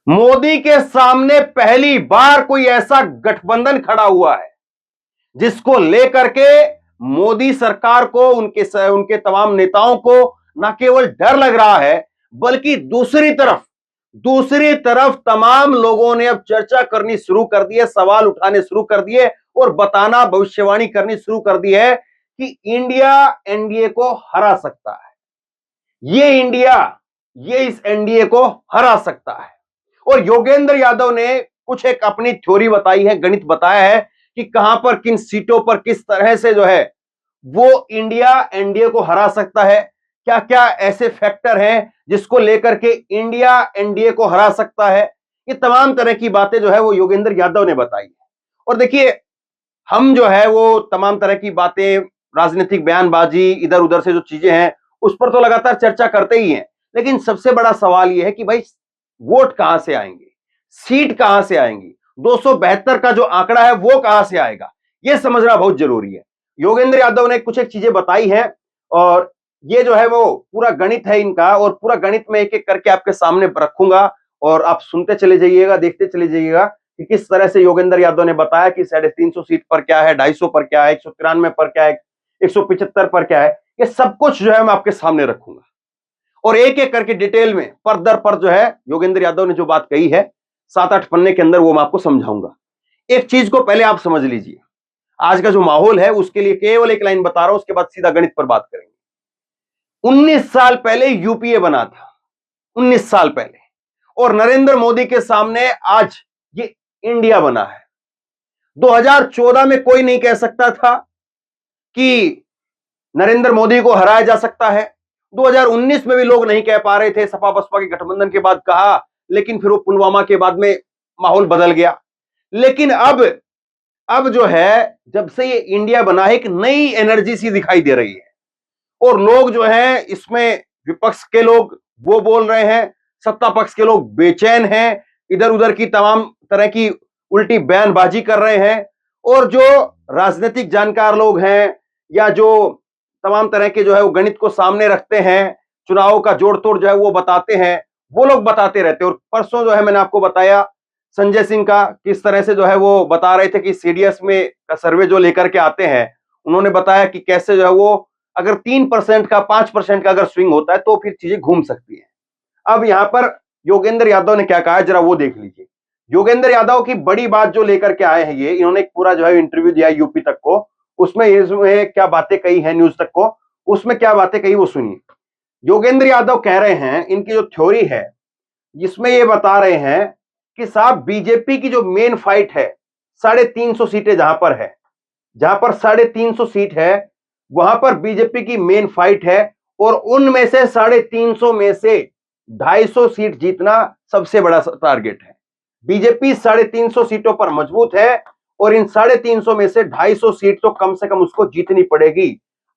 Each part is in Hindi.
मोदी के सामने पहली बार कोई ऐसा गठबंधन खड़ा हुआ है जिसको लेकर के मोदी सरकार को, उनके तमाम नेताओं को न केवल डर लग रहा है, बल्कि दूसरी तरफ तमाम लोगों ने अब चर्चा करनी शुरू कर दी है, सवाल उठाने शुरू कर दिए और बताना, भविष्यवाणी करनी शुरू कर दी है कि इंडिया एनडीए को हरा सकता है। ये इस एनडीए को हरा सकता है। और योगेंद्र यादव ने कुछ एक अपनी थ्योरी बताई है, गणित बताया है कि कहां पर, किन सीटों पर किस तरह से जो है वो इंडिया एनडीए को हरा सकता है, क्या क्या ऐसे फैक्टर हैं जिसको लेकर के इंडिया एनडीए को हरा सकता है। ये तमाम तरह की बातें जो है वो योगेंद्र यादव ने बताई है। और देखिए, हम जो है वो तमाम तरह की बातें, राजनीतिक बयानबाजी, इधर उधर से जो चीजें हैं उस पर तो लगातार चर्चा करते ही हैं, लेकिन सबसे बड़ा सवाल यह है कि भाई वोट कहां से आएंगे, सीट कहां से आएंगी, 272 का जो आंकड़ा है वो कहां से आएगा, यह समझना बहुत जरूरी है। योगेंद्र यादव ने कुछ एक चीजें बताई हैं और ये जो है वो पूरा गणित है इनका, और पूरा गणित में एक एक करके आपके सामने रखूंगा और आप सुनते चले जाइएगा, देखते चले जाइएगा कि किस तरह से योगेंद्र यादव ने बताया कि 350 सीट पर क्या है, 250 पर क्या है, 193 पर क्या है, 175 पर क्या है। ये सब कुछ जो है मैं आपके सामने रखूंगा और एक एक करके डिटेल में, पर दर पर जो है योगेंद्र यादव ने जो बात कही है 7-8 पन्ने के अंदर, वो मैं आपको समझाऊंगा। एक चीज को पहले आप समझ लीजिए, आज का जो माहौल है उसके लिए केवल एक लाइन बता रहा हूं, उसके बाद सीधा गणित पर बात करेंगे। 19 साल पहले यूपीए बना था, 19 साल पहले, और नरेंद्र मोदी के सामने आज ये इंडिया बना है। 2014 में कोई नहीं कह सकता था कि नरेंद्र मोदी को हराया जा सकता है। 2019 में भी लोग नहीं कह पा रहे थे, सपा बसपा के गठबंधन के बाद कहा, लेकिन फिर वो पुलवामा के बाद में माहौल बदल गया। लेकिन अब जो है, जब से ये इंडिया बना है, एक नई एनर्जी सी दिखाई दे रही है और लोग जो है इसमें, विपक्ष के लोग वो बोल रहे हैं, सत्ता पक्ष के लोग बेचैन हैं, इधर उधर की तमाम तरह की उल्टी बयानबाजी कर रहे हैं, और जो राजनीतिक जानकार लोग हैं या जो तमाम तरह के जो है वो गणित को सामने रखते हैं, चुनाव का जोड़ तोड़ जो है वो बताते हैं, वो लोग बताते रहते हैं। और परसों जो है मैंने आपको बताया संजय सिंह का, किस तरह से जो है वो बता रहे थे कि सीडीएस में का सर्वे जो लेकर के आते हैं, उन्होंने बताया कि कैसे जो है वो अगर 3% का, 5% का अगर स्विंग होता है तो फिर चीजें घूम सकती है। अब यहां पर योगेंद्र यादव ने क्या कहा है, जरा वो देख लीजिए। योगेंद्र यादव की बड़ी बात जो लेकर के आए हैं, ये इन्होंने एक पूरा जो है इंटरव्यू दिया यूपी तक को, इसमें क्या बातें कही है, न्यूज तक को, उसमें क्या बातें कही वो सुनिए। योगेंद्र यादव कह रहे हैं, इनकी जो थ्योरी है जिसमें ये बता रहे हैं कि साहब बीजेपी की जो मेन फाइट है, 350 सीटें जहां पर 350 सीट है, वहां पर बीजेपी की मेन फाइट है, और उनमें से 350 में से 250 सीट जीतना सबसे बड़ा टारगेट है। बीजेपी 350 सीटों पर मजबूत है और इन 350 में से 250 सीट तो कम से कम उसको जीतनी पड़ेगी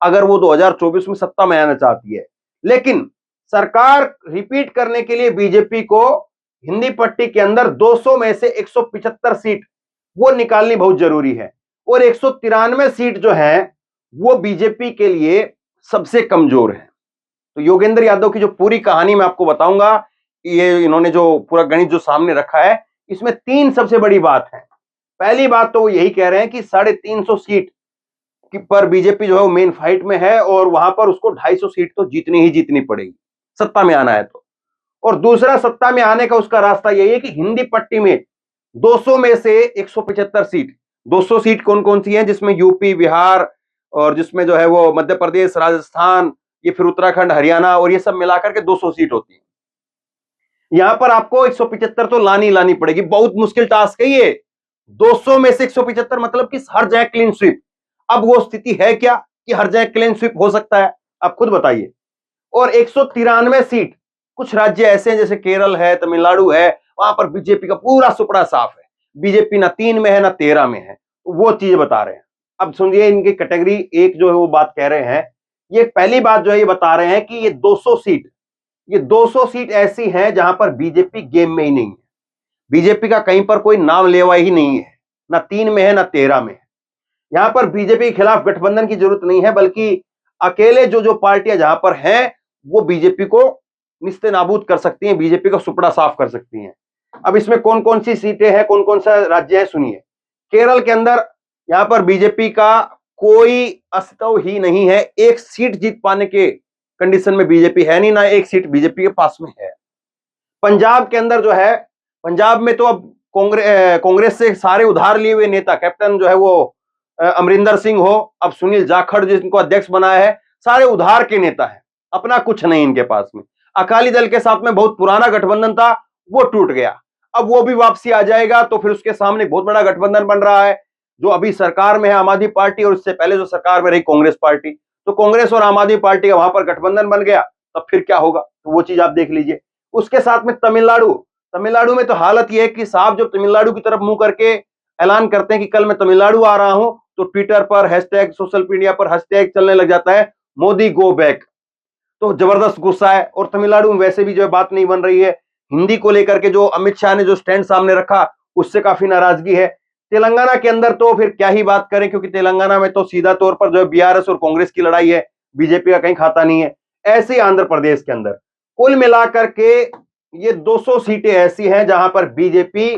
अगर वो 2024 में सत्ता में आना चाहती है। लेकिन सरकार रिपीट करने के लिए बीजेपी को हिंदी पट्टी के अंदर 200 में से 175 सीट वो निकालनी बहुत जरूरी है, और 193 सीट जो है वो बीजेपी के लिए सबसे कमजोर है। तो योगेंद्र यादव की जो पूरी कहानी मैं आपको बताऊंगा, ये इन्होंने जो पूरा गणित जो सामने रखा है, इसमें 3 सबसे बड़ी बात है। पहली बात तो वो यही कह रहे हैं कि 350 सीट पर बीजेपी जो है वो मेन फाइट में है और वहां पर उसको 250 सीट तो जीतनी ही जीतनी पड़ेगी सत्ता में आना है तो। और दूसरा, सत्ता में आने का उसका रास्ता यही है कि हिंदी पट्टी में 200 में से 175 सीट, 200 सीट कौन कौन सी हैं, जिसमें यूपी, बिहार, और जिसमें जो है वो मध्य प्रदेश, राजस्थान, ये फिर उत्तराखंड, हरियाणा, और ये सब मिलाकर के 200 सीट होती है। यहां पर आपको 175 तो लानी पड़ेगी, बहुत मुश्किल टास्क है ये। 200 में से 175 मतलब कि हर जगह क्लीन स्वीप। अब वो स्थिति है क्या कि हर जगह क्लीन स्वीप हो सकता है, आप खुद बताइए। और 193 सीट, कुछ राज्य ऐसे हैं जैसे केरल है, तमिलनाडु है, वहां पर बीजेपी का पूरा सुपड़ा साफ है, बीजेपी ना 3 में है ना 13 में है, वो चीजें बता रहे हैं। अब सुनिए इनकी कैटेगरी एक जो है वो बात कह रहे हैं। ये पहली बात जो है ये बता रहे हैं कि ये 200 सीट ऐसी हैं जहां पर बीजेपी गेम में ही नहीं है, बीजेपी का कहीं पर कोई नाम लेवा ही नहीं है, ना 3 में है ना 13 में है। यहां पर बीजेपी के खिलाफ गठबंधन की जरूरत नहीं है, बल्कि अकेले जो पार्टियां जहां पर हैं वो बीजेपी को निस्ते नाबूद कर सकती हैं, बीजेपी का सुपड़ा साफ कर सकती हैं। अब इसमें कौन कौन सी सीटें हैं, कौन कौन सा राज्य है, सुनिए। केरल के अंदर यहां पर बीजेपी का कोई अस्तित्व ही नहीं है, एक सीट जीत पाने के कंडीशन में बीजेपी है नहीं, ना एक सीट बीजेपी के पास में है। पंजाब के अंदर जो है, पंजाब में तो अब कांग्रेस से सारे उधार लिए हुए नेता, कैप्टन जो है वो अमरिंदर सिंह हो, अब सुनील जाखड़ जिनको अध्यक्ष बनाया है, सारे उधार के नेता है, अपना कुछ नहीं इनके पास में। अकाली दल के साथ में बहुत पुराना गठबंधन था, वो टूट गया, अब वो भी वापसी आ जाएगा, तो फिर उसके सामने बहुत बड़ा गठबंधन बन रहा है जो अभी सरकार में है, आम आदमी पार्टी, और इससे पहले जो सरकार में रही कांग्रेस पार्टी। तो कांग्रेस और आम आदमी पार्टी का वहां पर गठबंधन बन गया, तब फिर क्या होगा, तो वो चीज आप देख लीजिए। उसके साथ में तमिलनाडु, तमिलनाडु में तो हालत यह है कि साहब जब तमिलनाडु की तरफ मुंह करके ऐलान करते हैं कि कल मैं तमिलनाडु आ रहा हूं, तो ट्विटर पर हैशटैग, सोशल मीडिया पर हैशटैग चलने लग जाता है, मोदी गो बैक। तो जबरदस्त गुस्सा है, और तमिलनाडु में वैसे भी जो है बात नहीं बन रही है, हिंदी को लेकर के जो अमित शाह ने जो स्टैंड सामने रखा, उससे काफी नाराजगी है। तेलंगाना के अंदर तो फिर क्या ही बात करें, क्योंकि तेलंगाना में तो सीधा तौर पर जो है बीआरएस और कांग्रेस की लड़ाई है, बीजेपी का कहीं खाता नहीं है। ऐसे ही आंध्र प्रदेश के अंदर कुल मिलाकर के ये 200 सीटें ऐसी हैं जहां पर बीजेपी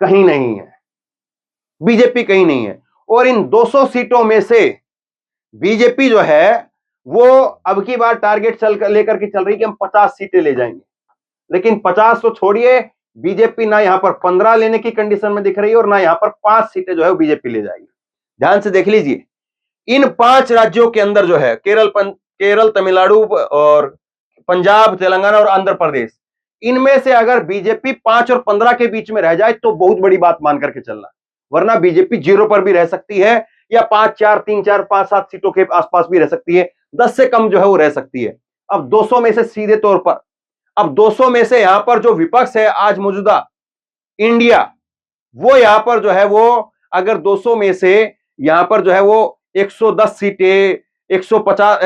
कहीं नहीं है, बीजेपी कहीं नहीं है। और इन 200 सीटों में से बीजेपी जो है वो अब की बार टारगेट लेकर के चल रही कि हम 50 सीटें ले जाएंगे, लेकिन 50 तो छोड़िए, बीजेपी ना यहां पर 15 लेने की कंडीशन में दिख रही है, और ना यहां पर 5 सीटें जो है बीजेपी ले जाएगी। ध्यान से देख लीजिए, इन 5 राज्यों के अंदर जो है केरल, तमिलनाडु और पंजाब, तेलंगाना और आंध्र प्रदेश, इनमें से अगर बीजेपी 5 और 15 के बीच में रह जाए तो बहुत बड़ी बात मान करके चलना, वरना बीजेपी 0 पर भी रह सकती है, या 5-4, 3-4, 5-7 सीटों के आसपास भी रह सकती है, 10 से कम जो है वो रह सकती है। अब 200 में से सीधे तौर पर, अब 200 में से यहां पर जो विपक्ष है आज मौजूदा इंडिया, वो यहां पर जो है वो अगर 200 में से यहां पर जो है वो 110 सीटें, 150,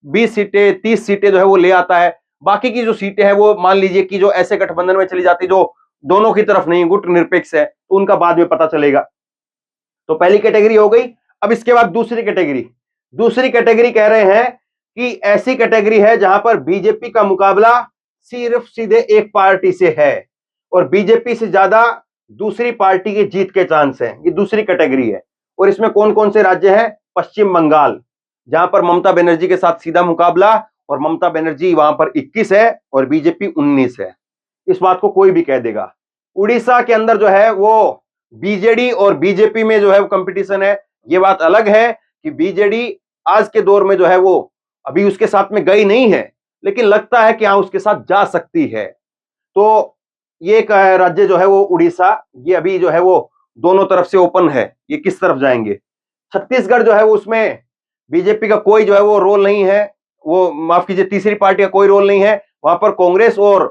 20 सीटें, 30 सीटें जो है वो ले आता है, बाकी की जो सीटें हैं वो मान लीजिए कि जो ऐसे गठबंधन में चली जाती जो दोनों की तरफ नहीं, गुट निरपेक्ष है, तो उनका बाद में पता चलेगा। तो पहली कैटेगरी हो गई। अब इसके बाद दूसरी कैटेगरी कह रहे हैं कि ऐसी कैटेगरी है जहां पर बीजेपी का मुकाबला सिर्फ सीधे एक पार्टी से है, और बीजेपी से ज्यादा दूसरी पार्टी की जीत के चांस है, ये दूसरी कैटेगरी है। और इसमें कौन कौन से राज्य हैं? पश्चिम बंगाल, जहां पर ममता बनर्जी के साथ सीधा मुकाबला, और ममता बनर्जी वहां पर 21 है और बीजेपी 19 है, इस बात को कोई भी कह देगा। उड़ीसा के अंदर जो है वो बीजेडी और बीजेपी में जो है वो कंपटीशन है। ये बात अलग है कि बीजेडी आज के दौर में जो है वो अभी उसके साथ में गई नहीं है, लेकिन लगता है कि हाँ उसके साथ जा सकती है। तो ये एक राज्य जो है वो उड़ीसा, ये अभी जो है वो दोनों तरफ से ओपन है, ये किस तरफ जाएंगे। छत्तीसगढ़ जो है वो उसमें बीजेपी का कोई जो है वो रोल नहीं है, वो माफ कीजिए तीसरी पार्टी का कोई रोल नहीं है, वहां पर कांग्रेस और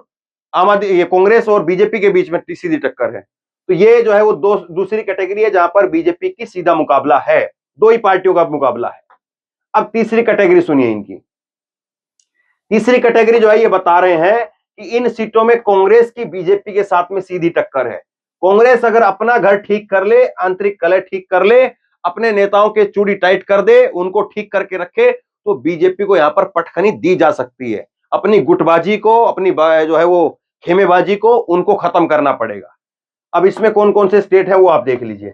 कांग्रेस और बीजेपी के बीच में सीधी टक्कर है। तो ये जो है वो दूसरी कैटेगरी है जहां पर बीजेपी की सीधा मुकाबला है, दो ही पार्टियों का मुकाबला है। अब तीसरी कैटेगरी सुनिए इनकी। तीसरी कैटेगरी जो है ये बता रहे हैं कि इन सीटों में कांग्रेस की बीजेपी के साथ में सीधी टक्कर है। कांग्रेस अगर अपना घर ठीक कर ले, आंतरिक कलह ठीक कर ले, अपने नेताओं के चूड़ी टाइट कर दे, उनको ठीक करके रखे, तो बीजेपी को यहां पर पटखनी दी जा सकती है। अपनी गुटबाजी को, अपनी जो है वो खेमेबाजी को, उनको खत्म करना पड़ेगा। अब इसमें कौन कौन से स्टेट है वो आप देख लीजिए।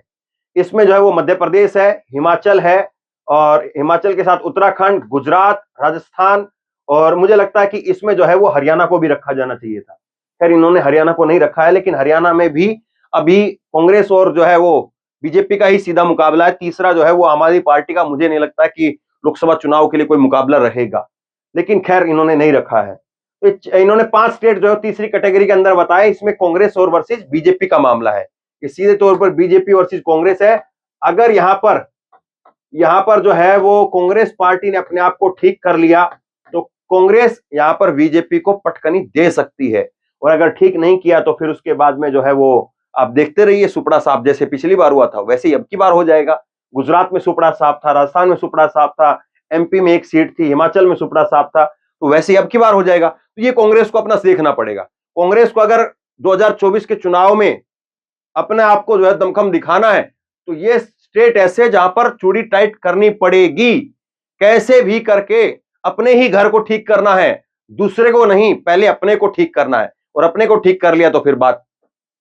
इसमें जो है वो मध्य प्रदेश है, हिमाचल है, और हिमाचल के साथ उत्तराखंड, गुजरात, राजस्थान, और मुझे लगता है कि इसमें जो है वो हरियाणा को भी रखा जाना चाहिए था। खैर इन्होंने हरियाणा को नहीं रखा है, लेकिन हरियाणा में भी अभी कांग्रेस और जो है वो बीजेपी का ही सीधा मुकाबला है। तीसरा जो है वो आम आदमी पार्टी का, मुझे नहीं लगता कि लोकसभा चुनाव के लिए कोई मुकाबला रहेगा, लेकिन खैर इन्होंने नहीं रखा है। तो इन्होंने 5 स्टेट जो है तीसरी कैटेगरी के अंदर बताए, इसमें कांग्रेस और वर्सेस बीजेपी का मामला है। ये सीधे तौर पर बीजेपी वर्सेस कांग्रेस है। अगर यहां पर जो है वो कांग्रेस पार्टी ने अपने आप को ठीक कर लिया, तो कांग्रेस यहां पर बीजेपी को पटकनी दे सकती है, और अगर ठीक नहीं किया तो फिर उसके बाद में जो है वो आप देखते रहिए, सुपड़ा साफ जैसे पिछली बार हुआ था वैसे ही अब की बार हो जाएगा। गुजरात में सुपड़ा साफ था, राजस्थान में सुपड़ा साफ था, एमपी में एक सीट थी, हिमाचल में सुपड़ा साफ था, तो वैसे ही अब की बार हो जाएगा। तो ये कांग्रेस को अपना देखना पड़ेगा। कांग्रेस को अगर 2024 के चुनाव में अपने आप को जो है दमखम दिखाना है, तो ये स्टेट ऐसे जहां पर चूड़ी टाइट करनी पड़ेगी, कैसे भी करके अपने ही घर को ठीक करना है, दूसरे को नहीं, पहले अपने को ठीक करना है। और अपने को ठीक कर लिया तो फिर बात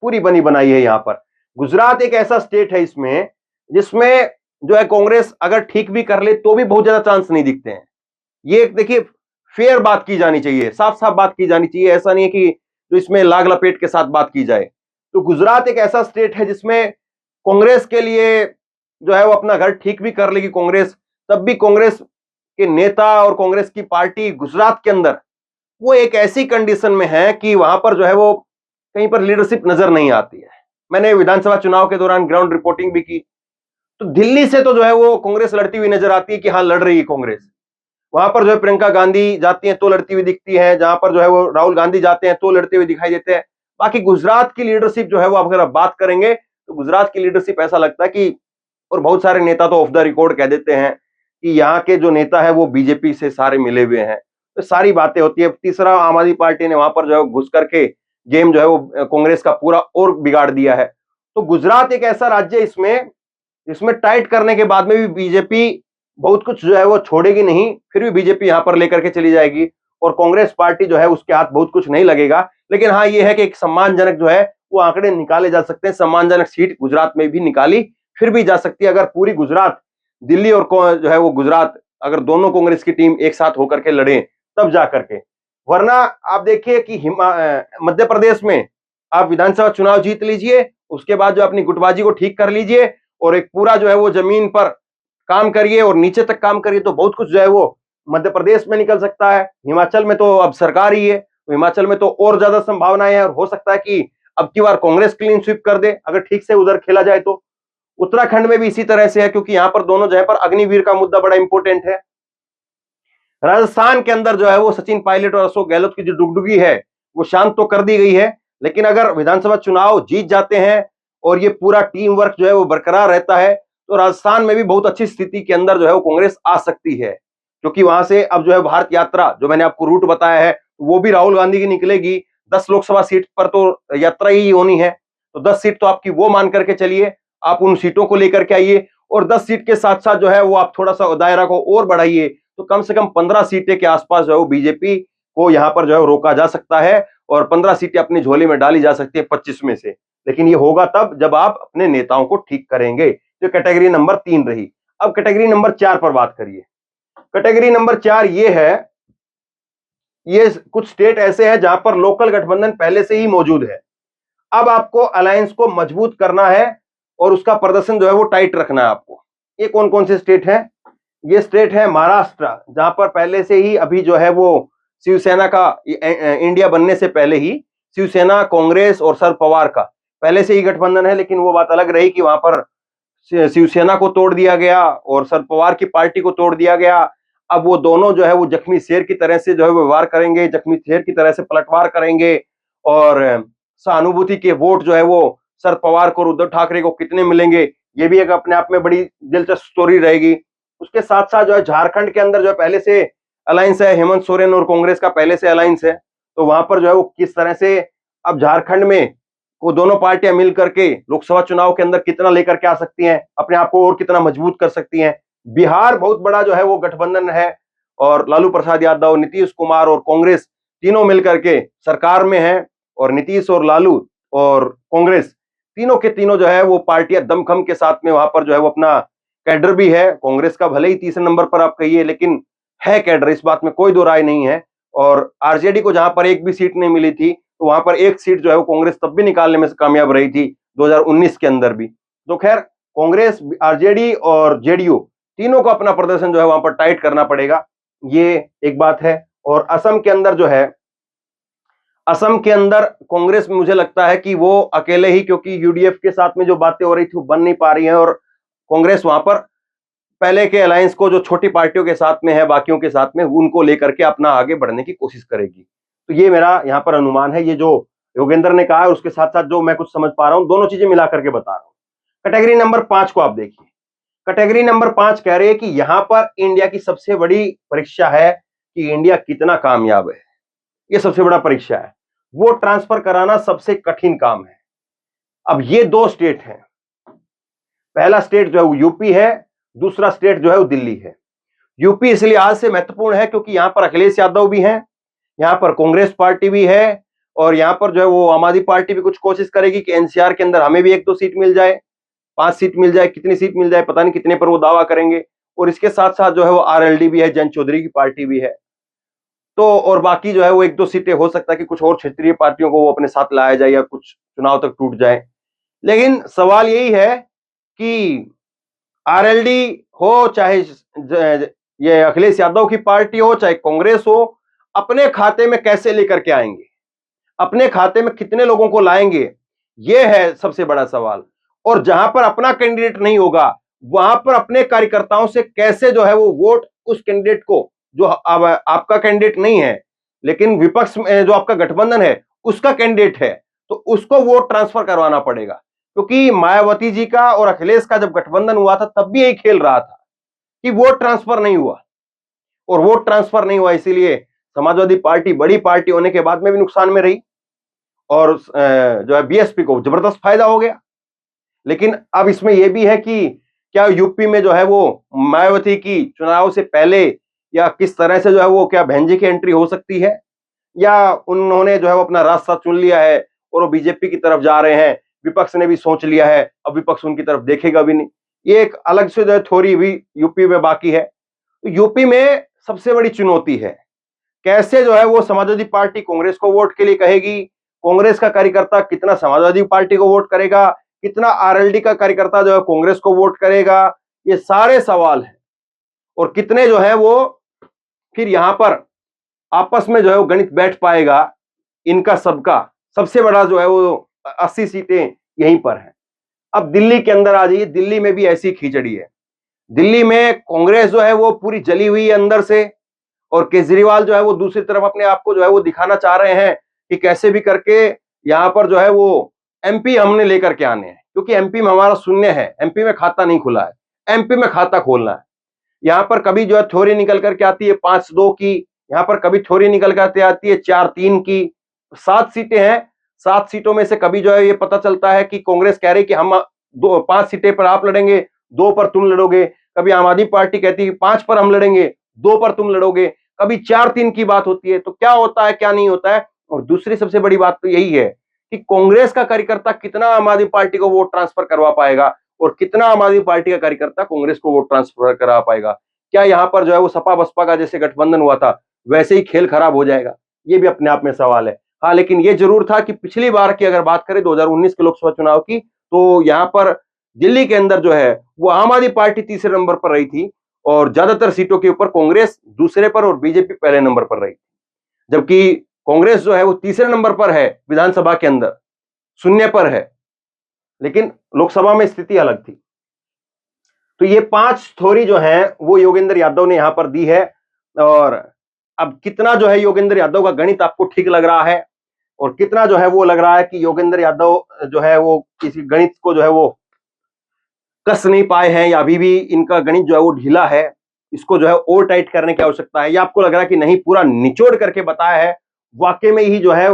पूरी बनी बनाई है। यहां पर गुजरात एक ऐसा स्टेट है इसमें जिसमें जो है कांग्रेस अगर ठीक भी कर ले तो भी बहुत ज्यादा चांस नहीं दिखते हैं। ये देखिए फेयर बात की जानी चाहिए, साफ साफ बात की जानी चाहिए, ऐसा नहीं है कि जो इसमें लाग लपेट के साथ बात की जाए। तो गुजरात एक ऐसा स्टेट है जिसमें कांग्रेस के लिए जो है वो अपना घर ठीक भी कर लेगी कांग्रेस, तब भी कांग्रेस के नेता और कांग्रेस की पार्टी गुजरात के अंदर वो एक ऐसी कंडीशन में है कि वहां पर जो है वो कहीं पर लीडरशिप नजर नहीं आती है। मैंने विधानसभा चुनाव के दौरान ग्राउंड रिपोर्टिंग भी की, तो दिल्ली से तो जो है वो कांग्रेस लड़ती हुई नजर आती है कि हाँ लड़ रही है कांग्रेस। वहां पर जो है प्रियंका गांधी जाती हैं तो लड़ती हुई दिखती है, जहां पर जो है वो राहुल गांधी जाते हैं तो लड़ते हुए दिखाई देते हैं। बाकी गुजरात की लीडरशिप जो है वो अगर आप बात करेंगे तो गुजरात की लीडरशिप ऐसा लगता है कि, और बहुत सारे नेता तो ऑफ द रिकॉर्ड कह देते हैं कि यहाँ के जो नेता है वो बीजेपी से सारे मिले हुए हैं, तो सारी बातें होती है। तीसरा, आम आदमी पार्टी ने वहां पर जो है घुस करके गेम जो है वो कांग्रेस का पूरा और बिगाड़ दिया है। तो गुजरात एक ऐसा राज्य इसमें टाइट करने के बाद में भी बीजेपी बहुत कुछ जो है वो छोड़ेगी नहीं, फिर भी बीजेपी यहां पर लेकर के चली जाएगी और कांग्रेस पार्टी जो है उसके हाथ बहुत कुछ नहीं लगेगा। लेकिन हाँ ये है कि एक सम्मानजनक जो है वो आंकड़े निकाले जा सकते हैं, सम्मानजनक सीट गुजरात में भी निकाली फिर भी जा सकती है अगर पूरी गुजरात, दिल्ली और जो है वो गुजरात, अगर दोनों कांग्रेस की टीम एक साथ होकर के लड़े तब जा करके। वरना आप देखिए कि मध्य प्रदेश में आप विधानसभा चुनाव जीत लीजिए, उसके बाद जो अपनी गुटबाजी को ठीक कर लीजिए और एक पूरा जो है वो जमीन पर काम करिए और नीचे तक काम करिए, तो बहुत कुछ जो है वो मध्य प्रदेश में निकल सकता है। हिमाचल में तो अब सरकार ही है, तो हिमाचल में तो और ज्यादा संभावनाएं हैं और हो सकता है कि अब की बार कांग्रेस क्लीन स्वीप कर दे अगर ठीक से उधर खेला जाए तो। उत्तराखंड में भी इसी तरह से है क्योंकि यहां पर दोनों जगह पर अग्निवीर का मुद्दा बड़ा इंपॉर्टेंट है। राजस्थान के अंदर जो है वो सचिन पायलट और अशोक गहलोत की जो डुगडुगी है वो शांत तो कर दी गई है, लेकिन अगर विधानसभा चुनाव जीत जाते हैं और ये पूरा टीम वर्क जो है वो बरकरार रहता है तो राजस्थान में भी बहुत अच्छी स्थिति के अंदर जो है वो कांग्रेस आ सकती है। क्योंकि वहां से अब जो है भारत यात्रा जो मैंने आपको रूट बताया है वो भी राहुल गांधी की निकलेगी। 10 लोकसभा सीट पर तो यात्रा ही होनी है, तो 10 सीट तो आपकी वो मान करके चलिए, आप उन सीटों को लेकर के आइए और 10 सीट के साथ साथ जो है वो आप थोड़ा सा दायरा को और बढ़ाइए, तो कम से कम 15 सीटें के आसपास जो है वो बीजेपी को यहां पर जो है रोका जा सकता है और 15 सीटें अपनी झोली में डाली जा सकती है 25 में से। लेकिन ये होगा तब जब आप अपने नेताओं को ठीक करेंगे। तो कैटेगरी नंबर 3 रही। अब कैटेगरी नंबर 4 पर बात करिए। कैटेगरी नंबर 4 ये है, ये कुछ स्टेट ऐसे हैं जहां पर लोकल गठबंधन पहले से ही मौजूद है। अब आपको अलायंस को मजबूत करना है और उसका प्रदर्शन जो है वो टाइट रखना है आपको। ये कौन कौन से स्टेट हैं? ये स्टेट है महाराष्ट्र, जहां पर पहले से ही अभी जो है वो शिवसेना का, इंडिया बनने से पहले ही शिवसेना, कांग्रेस और शरद पवार का पहले से ही गठबंधन है। लेकिन वो बात अलग रही कि वहां पर शिवसेना को तोड़ दिया गया और शरद पवार की पार्टी को तोड़ दिया गया। अब वो दोनों जो है वो जख्मी शेर की तरह से जो है व्यवहार करेंगे, जख्मी शेर की तरह से पलटवार करेंगे और सहानुभूति के वोट जो है वो शरद पवार को और उद्धव ठाकरे को कितने मिलेंगे, ये भी एक अपने आप में बड़ी दिलचस्प स्टोरी रहेगी। उसके साथ साथ जो है झारखंड के अंदर जो है पहले से अलायंस है, हेमंत सोरेन और कांग्रेस का पहले से अलायंस है, तो वहां पर जो है वो किस तरह से अब झारखंड में वो दोनों पार्टियां मिल करके लोकसभा चुनाव के अंदर कितना लेकर के आ सकती हैं, अपने आप को और कितना मजबूत कर सकती हैं। बिहार बहुत बड़ा जो है वो गठबंधन है और लालू प्रसाद यादव, नीतीश कुमार और कांग्रेस तीनों मिलकर के सरकार में है और नीतीश और लालू और कांग्रेस तीनों के तीनों जो है वो पार्टियां दमखम के साथ में वहां पर जो है वो अपना कैडर भी है। कांग्रेस का भले ही तीसरे नंबर पर आप कहिए, लेकिन है कैडर, इस बात में कोई दो राय नहीं है। और आरजेडी को जहां पर एक भी सीट नहीं मिली थी तो वहां पर एक सीट जो है वो कांग्रेस तब भी निकालने में से कामयाब रही थी 2019 के अंदर भी। तो खैर कांग्रेस, आरजेडी और जेडीयू तीनों को अपना प्रदर्शन जो है वहां पर टाइट करना पड़ेगा, ये एक बात है। और असम के अंदर जो है, असम के अंदर कांग्रेस में मुझे लगता है कि वो अकेले ही, क्योंकि यूडीएफ के साथ में जो बातें हो रही थी वो बन नहीं पा रही है और कांग्रेस वहां पर पहले के अलायंस को जो छोटी पार्टियों के साथ में है, बाकियों के साथ में, उनको लेकर के अपना आगे बढ़ने की कोशिश करेगी। तो ये मेरा यहाँ पर अनुमान है, ये जो योगेंद्र ने कहा है उसके साथ साथ जो मैं कुछ समझ पा रहा हूं, दोनों चीजें मिला करके बता रहा हूं। कैटेगरी नंबर 5 को आप देखिए। कैटेगरी नंबर 5 कह रहे हैं कि यहां पर इंडिया की सबसे बड़ी परीक्षा है कि इंडिया कितना कामयाब है। ये सबसे बड़ा परीक्षा है, वो ट्रांसफर कराना सबसे कठिन काम है। अब ये 2 स्टेट हैं, पहला स्टेट जो है वो यूपी है, दूसरा स्टेट जो है वो दिल्ली है। यूपी इसलिए आज से महत्वपूर्ण है क्योंकि यहां पर अखिलेश यादव भी हैं, यहां पर कांग्रेस पार्टी भी है और यहां पर जो है वो आम आदमी पार्टी भी कुछ कोशिश करेगी कि एनसीआर के अंदर हमें भी 1-2 सीट मिल जाए, 5 सीट मिल जाए, कितनी सीट मिल जाए पता नहीं कितने पर वो दावा करेंगे। और इसके साथ साथ जो है वो आरएलडी भी है, जयंत चौधरी की पार्टी भी है। तो और बाकी जो है वो 1-2 सीटें हो सकता है कि कुछ और क्षेत्रीय पार्टियों को वो अपने साथ लाया जाए या कुछ चुनाव तक टूट जाए। लेकिन सवाल यही है कि आरएलडी हो चाहे ये अखिलेश यादव की पार्टी हो चाहे कांग्रेस हो, अपने खाते में कैसे लेकर के आएंगे, अपने खाते में कितने लोगों को लाएंगे, यह है सबसे बड़ा सवाल। और जहां पर अपना कैंडिडेट नहीं होगा वहां पर अपने कार्यकर्ताओं से कैसे जो है वो वोट उस कैंडिडेट को, जो अब आपका कैंडिडेट नहीं है लेकिन विपक्ष में जो आपका गठबंधन है उसका कैंडिडेट है, तो उसको वोट ट्रांसफर करवाना पड़ेगा। क्योंकि मायावती जी का और अखिलेश का जब गठबंधन हुआ था तब भी यही खेल रहा था कि वोट ट्रांसफर नहीं हुआ, और वोट ट्रांसफर नहीं हुआ इसीलिए समाजवादी पार्टी बड़ी पार्टी होने के बाद में भी नुकसान में रही और जो है बीएसपी को जबरदस्त फायदा हो गया। लेकिन अब इसमें यह भी है कि क्या यूपी में जो है वो मायावती की चुनाव से पहले या किस तरह से जो है वो क्या भेंजे की एंट्री हो सकती है, या उन्होंने जो है वो अपना रास्ता चुन लिया है और वो बीजेपी की तरफ जा रहे हैं, विपक्ष ने भी सोच लिया है, अब विपक्ष उनकी तरफ देखेगा भी नहीं। ये एक अलग से जो है थ्योरी भी यूपी में बाकी है। तो यूपी में सबसे बड़ी चुनौती है कैसे जो है वो समाजवादी पार्टी कांग्रेस को वोट के लिए कहेगी, कांग्रेस का कार्यकर्ता कितना समाजवादी पार्टी को वोट करेगा, कितना आरएलडी का कार्यकर्ता जो है कांग्रेस को वोट करेगा, ये सारे सवाल हैं। और कितने जो है वो फिर यहां पर आपस में जो है वो गणित बैठ पाएगा इनका सबका, सबसे बड़ा जो है वो 80 सीटें यहीं पर है। अब दिल्ली के अंदर आ जाइए, दिल्ली में भी ऐसी खिचड़ी है। दिल्ली में कांग्रेस जो है वो पूरी जली हुई है अंदर से, और केजरीवाल जो है वो दूसरी तरफ अपने आप को जो है वो दिखाना चाह रहे हैं कि कैसे भी करके यहां पर जो है वो एमपी हमने लेकर के आने हैं, क्योंकि एमपी में हमारा शून्य है, एमपी में खाता नहीं खुला है, एमपी में खाता खोलना है। यहां पर कभी जो है थ्योरी निकल करके आती है 5-2 की, यहां पर कभी थ्योरी निकल करके आती है 4-3 की। 7 सीटें हैं, 7 सीटों में से कभी जो है ये पता चलता है कि कांग्रेस कह रही कि हम 5 सीटें पर आप लड़ेंगे, 2 पर तुम लड़ोगे। कभी आम आदमी पार्टी कहती है 5 पर हम लड़ेंगे, 2 पर तुम लड़ोगे। कभी 4-3 की बात होती है। तो क्या होता है क्या नहीं होता है। और दूसरी सबसे बड़ी बात तो यही है कि कांग्रेस का कार्यकर्ता कितना आम आदमी पार्टी को वोट ट्रांसफर करवा पाएगा और कितना आम आदमी पार्टी का कार्यकर्ता कांग्रेस को वोट ट्रांसफर करा पाएगा। क्या यहां पर जो है वो सपा बसपा का जैसे गठबंधन हुआ था वैसे ही खेल खराब हो जाएगा, ये भी अपने आप में सवाल है। हाँ, लेकिन ये जरूर था कि पिछली बार की अगर बात करें 2019 के लोकसभा चुनाव की, तो यहां पर दिल्ली के अंदर जो है वो आम आदमी पार्टी तीसरे नंबर पर रही थी और ज्यादातर सीटों के ऊपर कांग्रेस दूसरे पर और बीजेपी पहले नंबर पर रही, जबकि कांग्रेस जो है वो तीसरे नंबर पर है विधानसभा के अंदर, शून्य पर है, लेकिन लोकसभा में स्थिति अलग थी। तो ये 5 थ्योरी जो है वो योगेंद्र यादव ने यहां पर दी है। और अब कितना जो है योगेंद्र यादव का गणित आपको ठीक लग रहा है और कितना जो है वो लग रहा है कि योगेंद्र यादव जो है वो किसी गणित को जो है वो कस नहीं पाए हैं या अभी भी इनका गणित जो है वो ढीला है, इसको जो है और टाइट करने की आवश्यकता है, या आपको लग रहा है कि नहीं पूरा निचोड़ करके बताया है, वाकई में ही जो है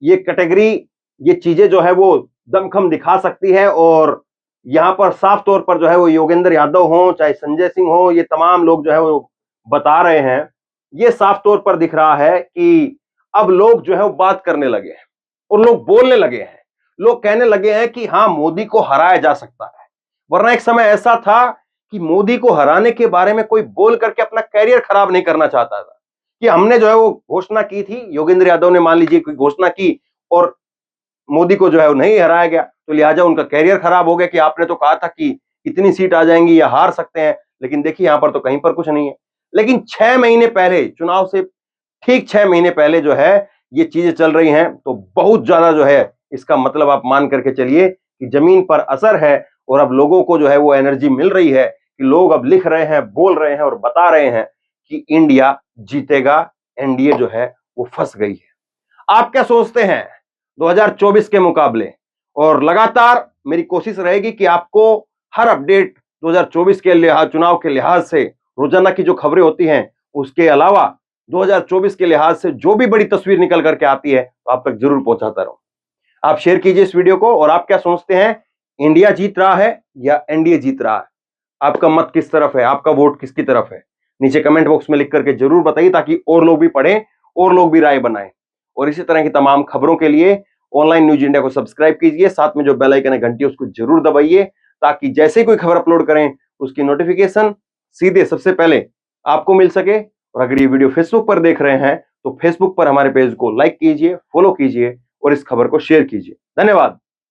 ये कैटेगरी, ये चीजें जो है वो दमखम दिखा सकती है। और यहां पर साफ तौर पर जो है वो योगेंद्र यादव हो चाहे संजय सिंह हो, ये तमाम लोग जो है वो बता रहे हैं, ये साफ तौर पर दिख रहा है कि अब लोग जो है वो बात करने लगे हैं और लोग बोलने लगे हैं, लोग कहने लगे हैं कि हाँ मोदी को हराया जा सकता है। वरना एक समय ऐसा था कि मोदी को हराने के बारे में कोई बोल करके अपना कैरियर खराब नहीं करना चाहता था, कि हमने जो है वो घोषणा की थी, योगेंद्र यादव ने मान लीजिए कोई घोषणा की और मोदी को जो है वो नहीं हराया गया, तो लिहाजा उनका कैरियर खराब हो गया कि आपने तो कहा था कि इतनी सीट आ जाएंगी या हार सकते हैं, लेकिन देखिए यहां पर तो कहीं पर कुछ नहीं है। लेकिन 6 महीने पहले, चुनाव से ठीक 6 महीने पहले जो है ये चीजें चल रही हैं, तो बहुत ज्यादा जो है इसका मतलब आप मान करके चलिए कि जमीन पर असर है और अब लोगों को जो है वो एनर्जी मिल रही है कि लोग अब लिख रहे हैं, बोल रहे हैं और बता रहे हैं कि इंडिया जीतेगा, एनडीए जो है वो फंस गई है। आप क्या सोचते हैं 2024 के मुकाबले? और लगातार मेरी कोशिश रहेगी कि आपको हर अपडेट 2024 के लिहाज, चुनाव के लिहाज से रोजाना की जो खबरें होती हैं उसके अलावा 2024 के लिहाज से जो भी बड़ी तस्वीर निकल करके आती है तो आप तक जरूर पहुंचाता रहूं। आप शेयर कीजिए इस वीडियो को। और आप क्या सोचते हैं, इंडिया जीत रहा है या एनडीए जीत रहा है? आपका मत किस तरफ है, आपका वोट किसकी तरफ है? नीचे कमेंट बॉक्स में लिख करके जरूर बताइए ताकि और लोग भी पढ़ें और लोग भी राय बनाएं। और इसी तरह की तमाम खबरों के लिए ऑनलाइन न्यूज इंडिया को सब्सक्राइब कीजिए, साथ में जो बेल आइकन है घंटी उसको जरूर दबाइए, ताकि जैसे ही कोई खबर अपलोड करें उसकी नोटिफिकेशन सीधे सबसे पहले आपको मिल सके। और अगर ये वीडियो फेसबुक पर देख रहे हैं तो फेसबुक पर हमारे पेज को लाइक कीजिए, फॉलो कीजिए और इस खबर को शेयर कीजिए। धन्यवाद।